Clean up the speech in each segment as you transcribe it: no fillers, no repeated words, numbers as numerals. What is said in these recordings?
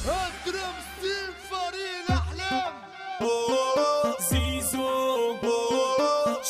اضرب ستيل فريق الاحلام. زيزو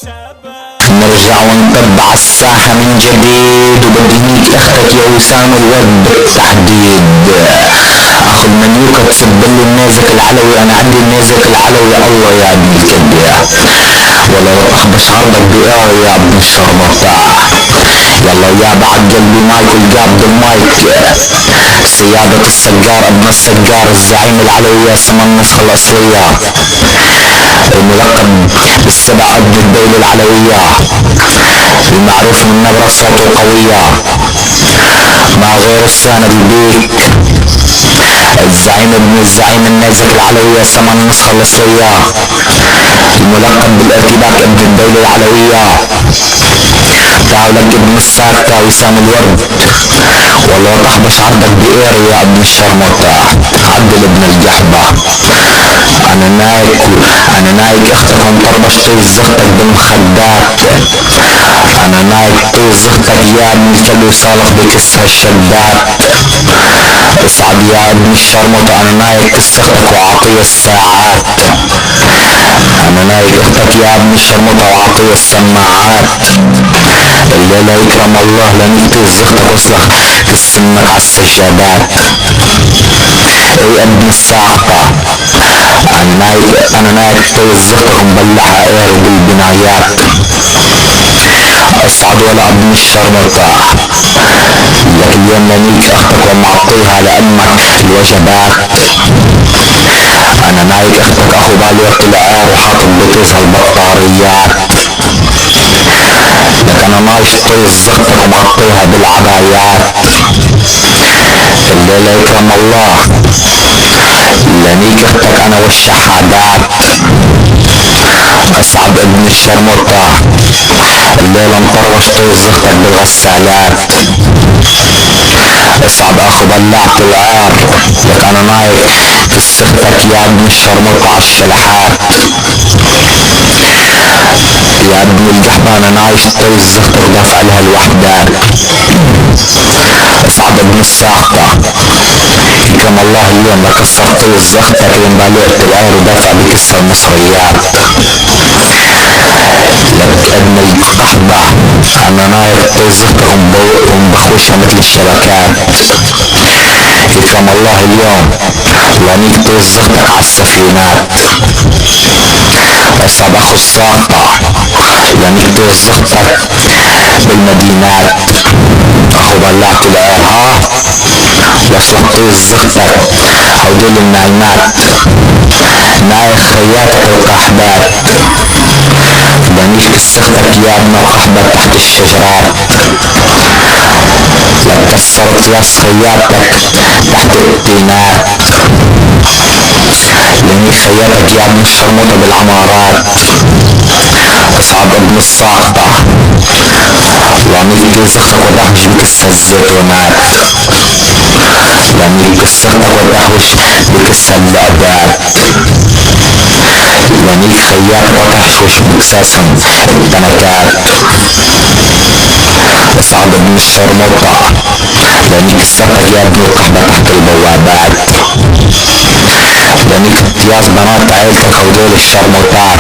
شباب نرجع ونطب عالساحة من جديد، وبدهنيك اختك يا وسام الورد بالتحديد. اخو المنيوكة تسبلي النازك العلوي، انا عندي النازك العلوي. الله يا ابن الكبير، ولو اخبش عرضك بقاوي يا ابن الشربطة. يلا يا بعد قلبي مايك والقابض المايك، سيادة السجار ابن السجار الزعيم العلوي اسم النسخة الاصلية، الملقب بالسبع ابن الدولة العلوية، المعروف من نبرة صوته قوية مع غير الساند البيك، الزعيم ابن الزعيم النازك العلوي اسم النسخة الاصلية، الملقب بالارتباك ابن الدولة العلوية. تعال لك ابن الساكتة وسام الورد، والله تحبش عرضك بإيري يا ابن الشرمطة. عدل ابن الجحبة، انا نايك اختك ومطربش طيز زختك بالمخدات. انا نايك طيز زختك يا ابن الكلب وصالح بكسها الشدات. اصعد يا ابن الشرمطة، انا نايك كسختك وعطية الساعات. انا نايك اختك يا ابن الشرمطة وعطية السماعات. الليلة يكرم الله لانك طيز زختك وصلخ كسمك عالسجادات. اي ابن الساقطة، انا نايك طيز زختك ومبلعها اير بالبنايات. اصعد ولا ابن الشرمطة، لك اليوم لانيك اختك ومعطيها لامك الوجبات. انا نايك اختك اخو بالي وقت العير وحاطط بطيزها البطاريات. لك انا نايش طيز زختك ومعطيها بالعبايات. الليلة يكرم الله لانيك اختك انا والشحادات. اصعب ابن الشرمطة، الليلة مطروش طيز زختك بالغسالات. اصعب اخو بلعت العار، لك انا نايك كسختك يا ابن الشرمطة عالشلحات. يا ابن الجحبة انا نايش طيز زختك ودافع لها الوحدات. اصعب ابن الساقطة، يكرم الله اليوم لكسر طيز زختك لمبالغة العير ودافع بكسر المصريات. لك ابن القحبة، انا نايك طيز زختك ومبخوشها مثل الشبكات. يكرم الله اليوم لانيك طيز زختك عالسفينات. اصعب اخو الساقطة، لانيك طيز زختك بالمدينات. اخو بلعت العير ها، وصلك طيز زختك هودول النايمات. نايك خياتك القحبات، لانيك كسختك يا ابن القحبة تحت الشجرات. لك كسرت ياس خياتك تحت التينات، لانيك خياتك يا ابن الشرموطة بالعمارات. اصعب ابن الساقطة، لانيك كسختك ودهوش بكس الزيتونات. لانيك كسختك ودهوش بكس اللعبات. لانيك خياتك وتحشوش بكساسهم التنكات. اصعب ابن الشرموطة، لانيك كسختك يا ابن القحبة تحت البوابات. لانيك امتياز بنات عيلتك هودول الشرموطات.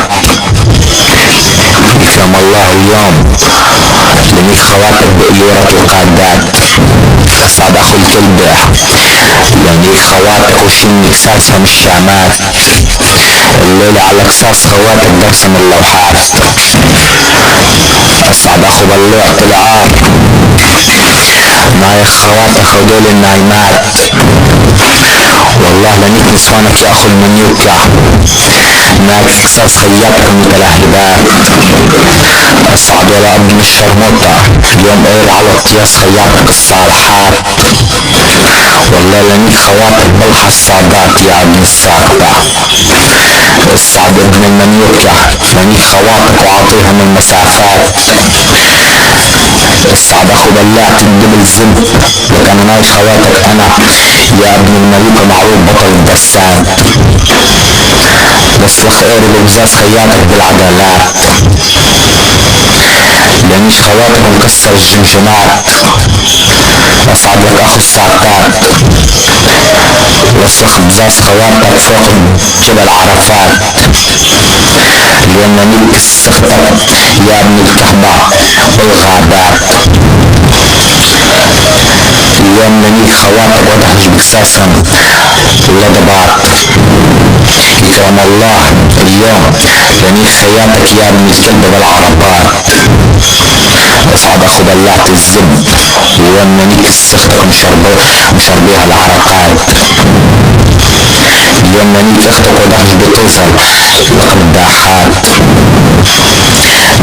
يكرم الله اليوم لانيك خواتك بقيورة القادات. اصعب اخو الكلبة، لانيك خواتك وشنك ساسهم الشامات. الليلة على قصاص خواتك درسم اللوحات. اصعب اخو بلوعة العار، نايك خواتك هودول النايمات. والله لانيك نسوانك يا اخو المنيوكة، نايك قصاص خياتك المتلهبات. اصعد ولا ابن الشرموطة، اليوم اير على اقتياس خياتك الصالحات. والله لانيك خواتك بلحة السادات يا ابن الساقطة. اصعد ابن المنيوكة، لانيك خواتك وعطيهم المسافات. اصعد اخو بلعت الدبل زب، لك انا نايش خواتك انا يا ابن الملوكة معروف بطل الدسان. وصلخ ايري بوزاز خياتك بالعدالات. لانيش خواتك ومكسر الجمجمات. اصعد لك اخو الساقات، وصلخ خبزاز خواتك فوق جبل عرفات. اليمنيك السختك يا ابن الكعبة والغابات. اليمنيك خواتك وضحش بكساسهم اللضبات. يكرم الله اليوم لنيك خياتك يا ابن الكلب والعربات. اصعد اخو بلعت الزب اليمنيك السختك مشربيها العرقات. اليمنيك اختك وضحش بتوصل القداحات.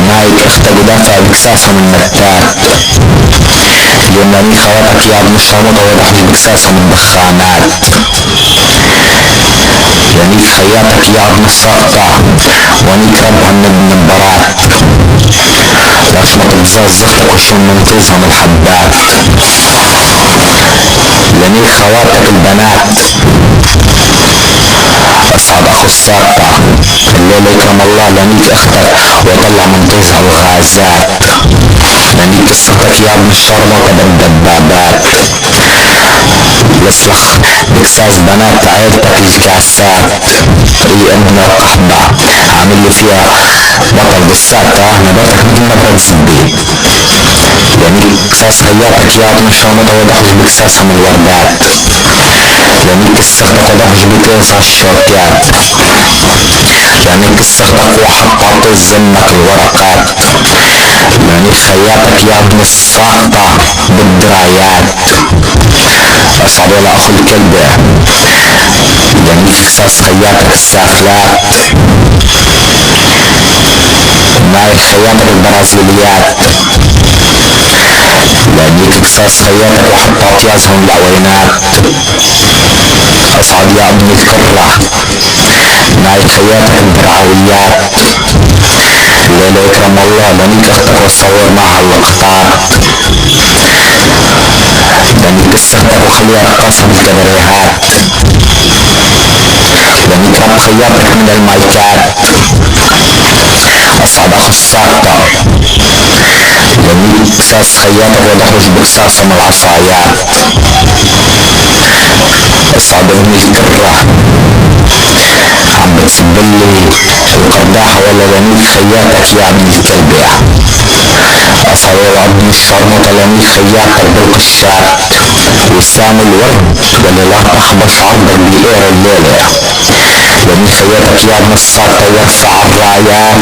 نايك اختك ودافع بكساسهم النتات. اليمنيك خواتك يا ابن الشرموطة وضحش بكساسهم الدخانات. ونيك خياتك يا ابن الساقطة ونيك ربها من النبرات. لاشمط بزاز زختك وشم من طيزهم الحبات. ونيك خواتك البنات اصعد اخو الساقطة الليلة يكرم الله لنيك اختك ويطلع من طيزها الغازات. لنيك قصتك يا ابن الشرموطة بالدبابات. يصلخ بكساس بنات عيلتك الكاسات. ري ابن القحبة عامل لي فيها بطل بالساتة نباتك مثل نبات زبيب. لنيك كساس خياتك يا ابن الشرموطة وضحش بكساسهم الوردات. لنيك السختك وضحش بكساس الشوكات. لنيك السختك وحطت الزنك الورقات. لنيك خياتك يا ابن الساقطة بالدرايات. اصعد ولا اخو الكلب لنيك كساس خياتك السافلات. نايك خياتك البرازيليات. لنيك كساس خياتك وحطات يازهم العوينات. اصعد يا ابن الكرة نايك خياتك البرعويات. الليلة يكرم الله لنيك اختك وتصور معها اللقطات. لنيك السختك وخليها رقاصة بالكبريهات. لنيك رب خياتك من المايكات. اصعد اخو الساقطة لنيك كساس خياتك وضحوش بكساسهم العصايات. اصعد ابن الكرة عم بتسبلي القرداحة ولا لنيك خياتك يا ابن الكلبية. اصعد يا ابن الشرموطة لنيك خياتك بالقشات. وسام الورد ولا لا تخبش عرضك بإير الليلة. لنيك خياتك يا ابن الساقطة يرفع الرايات.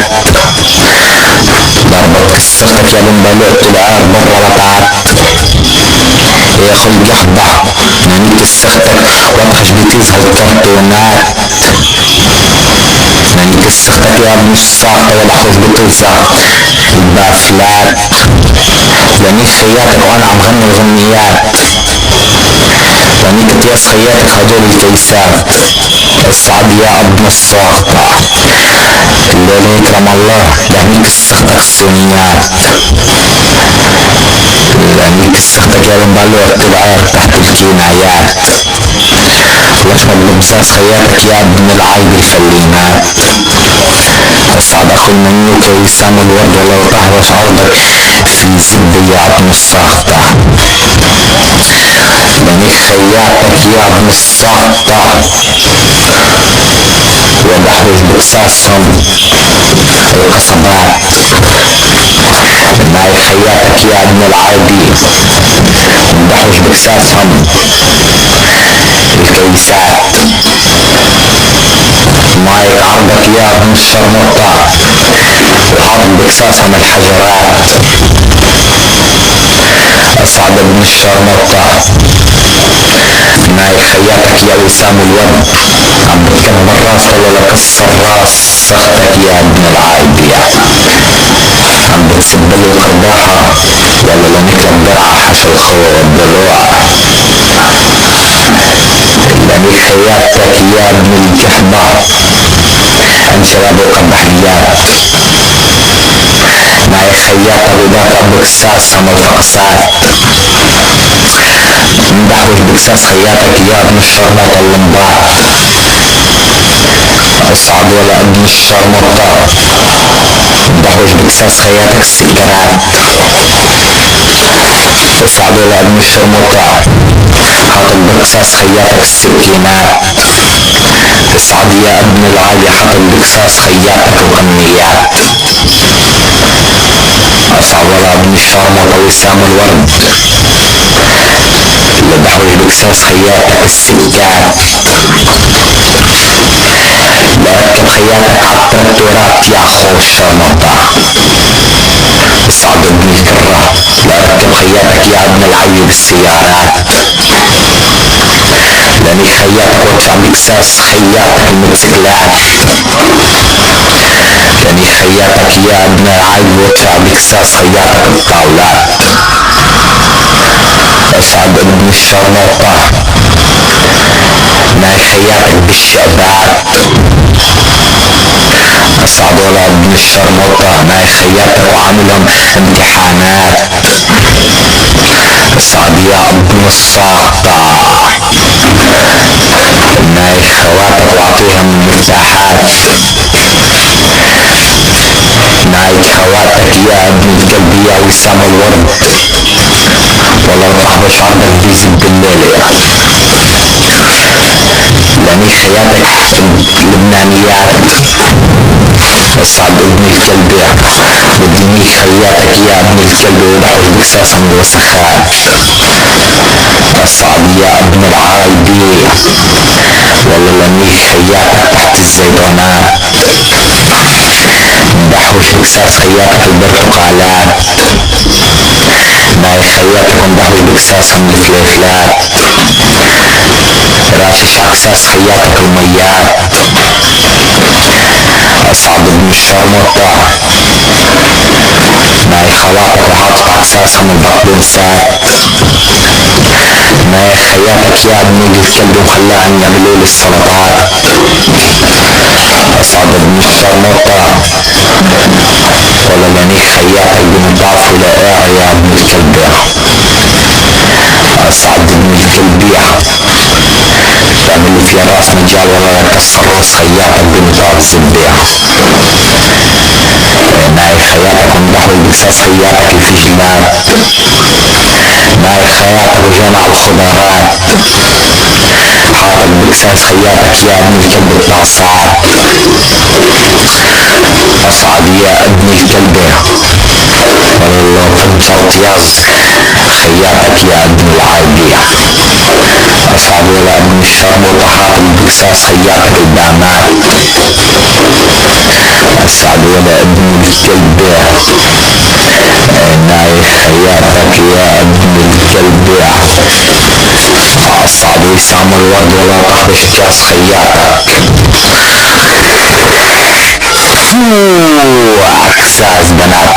ضربتك السختك يا ابن بلوع العار برا وطعت. يا اخو القحبة لنيك السختك وضحش بتيزها الكرتونات. لنيك السختك يا ابن الساقطة وضحش بتيزها البافلات. لنيك خياتك وانا عم غني الغنيات. لنيك تياس خياتك هدول الكيسات. اصعد يا ابن الساقطة الليلة يكرم الله لنيك السختك الصينيات. لنيك السختك يا ابن بلوع العار تحت الكينايات. واشرب لبساس خياتك يا ابن العايب الفلينات. اصعد اخو المنيوكة وسام الورد ولو تهوش عرضك في زب يا ابن الساقطة. لنيك خياتك يا ابن الساقطة وضحوش بكساسهم القصبات. نايك خياتك يا ابن العايبي وضحوش بكساسهم الكيسات. نايك عرضك يا ابن الشرموطة وحاط بكساسهم الحجرات. اصعد ابن الشرموطة نايك خياتك يا وسام الورد عم بتكبر راس ولا كسر راس سختك يا ابن العايبية. عم بتسبلي القرداحة ولا لنيك الدرع حشو الخوة والضلوع. لنيك خياتك يا ابن الكحبة انشرب القبحيات. نايك خياتك ودافع بكساسهم الفقسات. مدحوش بكساس خياتك يا ابن الشرموطة اللمبات. اصعد ولا ابن الشرموطة مدحوش بكساس خياتك السكرات. اصعد ولا ابن الشرموطة حاطط بقصاص خياطك السكينات. اصعد يا ابن العالي حاطط بقصاص خياطك الغنيات. اصعد ولا ابن الشرمطة وسام الورد اللي بحوش بقصاص خياطك السكات. لا اركب خياطك عالتراكتورات يا اخو الشرمطة. اصعد ابن الكرة. لا اركب خياطك يا ابن العي بالسيارات. لاني خياطك وادفع بقصاص خياطك الموتوسيكلات. لاني خياطك يا ابن العي وادفع بقصاص خياطك الطاولات. اصعد ابن الشرموطة. ناي خياطك بالشعبات. اصعد ولا ابن الشرموطة. ناي خياطك وعاملهم امتحانات. اصعد يا ابن الساقطة. ناي خواتك واعطيهم مفتاحات. ناي خواتك يا ابن الكلب يا وسام الورد. والله مرحبا شعرك بيزن بالليل لاني خياتك اللبنانيات. اصعد ابن الكلب. بدي خياتك يا ابن الكلب ودعوه بقصاصا الوسخات. اصعد يا ابن العايدي. والله لاني خياتك تحت الزيتونات. دحوش بقصاص خياتك البرتقالات. ناي خياتكم دحوش بقصاصهم الفليفلات. راشش عقصاص خياتك الميات. اصعد ابن الشرمطة. ناي خواتك وحاطط عقصاصهم البقدونسات. ناي خياتك يا ابن الكلب وخلاهم يعملوا لي السلطات. اصعد ابن الشرمطة. ولا لاني خياتك بنضاف ولائع يا ابن الكلب. اصعد ابن الكلب. تعمل في راس مجال ولا يكسر راس خياتك بنضاف زبيع. ناي خياتك ومدحوي بقصاص خياتك الفجلات. ناي خياتك وجمع الخضارات. حاطط بقصاص خياتك يا ابن الكلب الطاسات. اصعد يا ابن الكلب. والله فنجر طياز خياتك يا ابن العايدي. اصعد ولا ابن الشرموطة حاطط بقصاص خياتك البامات. اصعد ولا ابن الكلب. ناي خياتك يا ابن الكلب. اصعد وسام الورد ولا تخرج كاس خياتك. عكساس بنات